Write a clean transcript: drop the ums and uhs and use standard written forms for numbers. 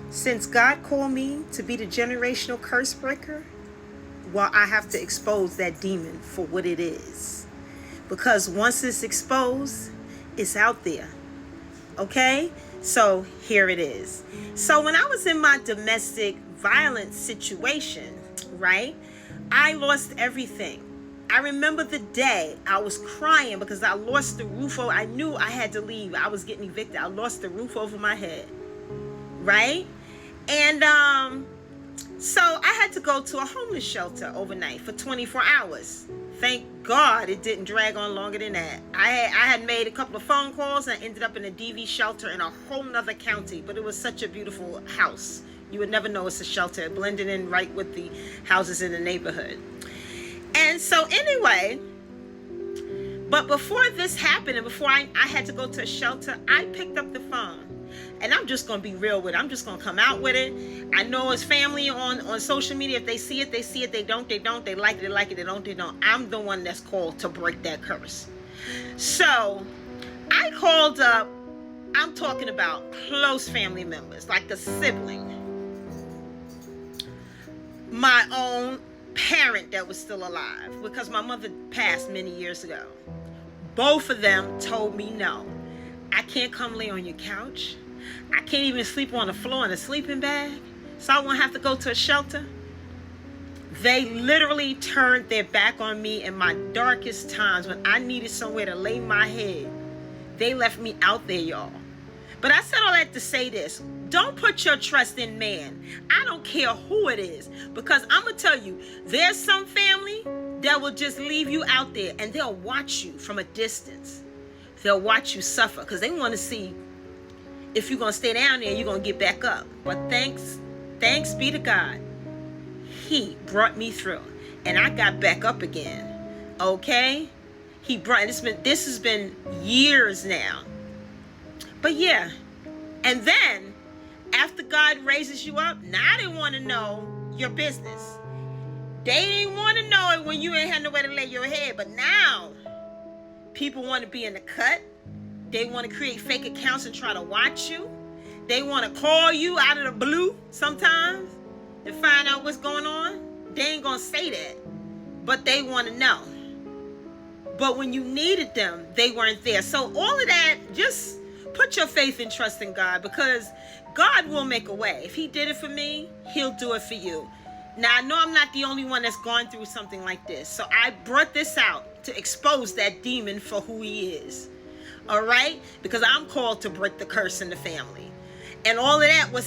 Since God called me to be the generational curse breaker, well, I have to expose that demon for what it is. Because once it's exposed, it's out there. Okay? So here it is. So when I was in my domestic violence situation, right, I lost everything. I remember the day I was crying because I lost the roof over. I knew I had to leave. I was getting evicted. I lost the roof over my head. Right? And so I had to go to a homeless shelter overnight for 24 hours. Thank God it didn't drag on longer than that. I had made a couple of phone calls and ended up in a DV shelter in a whole nother county. But it was such a beautiful house. You would never know it's a shelter. It blended in right with the houses in the neighborhood. And so anyway, but before this happened and before I had to go to a shelter, I picked up the phone. And I'm just going to be real with it. I'm just going to come out with it. I know it's family on social media. If they see it, they see it. They don't, they don't. They like it, they like it. They don't, they don't. I'm the one that's called to break that curse. So I called up, I'm talking about close family members, like a sibling. My own parent that was still alive, because my mother passed many years ago. Both of them told me no. I can't come lay on your couch. I can't even sleep on the floor in a sleeping bag. So I won't have to go to a shelter. They literally turned their back on me in my darkest times when I needed somewhere to lay my head. They left me out there, y'all. But I said all that to say this. Don't put your trust in man. I don't care who it is. Because I'm going to tell you, there's some family that will just leave you out there and they'll watch you from a distance. They'll watch you suffer because they want to see if you're going to stay down there, you're going to get back up. But thanks be to God. He brought me through and I got back up again. Okay? This has been years now. But yeah. And then after God raises you up, now they want to know your business. They didn't want to know it when you ain't had nowhere to lay your head. But now people want to be in the cut. They want to create fake accounts and try to watch you. They want to call you out of the blue sometimes to find out what's going on. They ain't going to say that, but they want to know. But when you needed them, they weren't there. So all of that, just put your faith and trust in God, because God will make a way. If he did it for me, he'll do it for you. Now, I know I'm not the only one that's gone through something like this. So I brought this out to expose that demon for who he is. All right? Because I'm called to break the curse in the family. And all of that was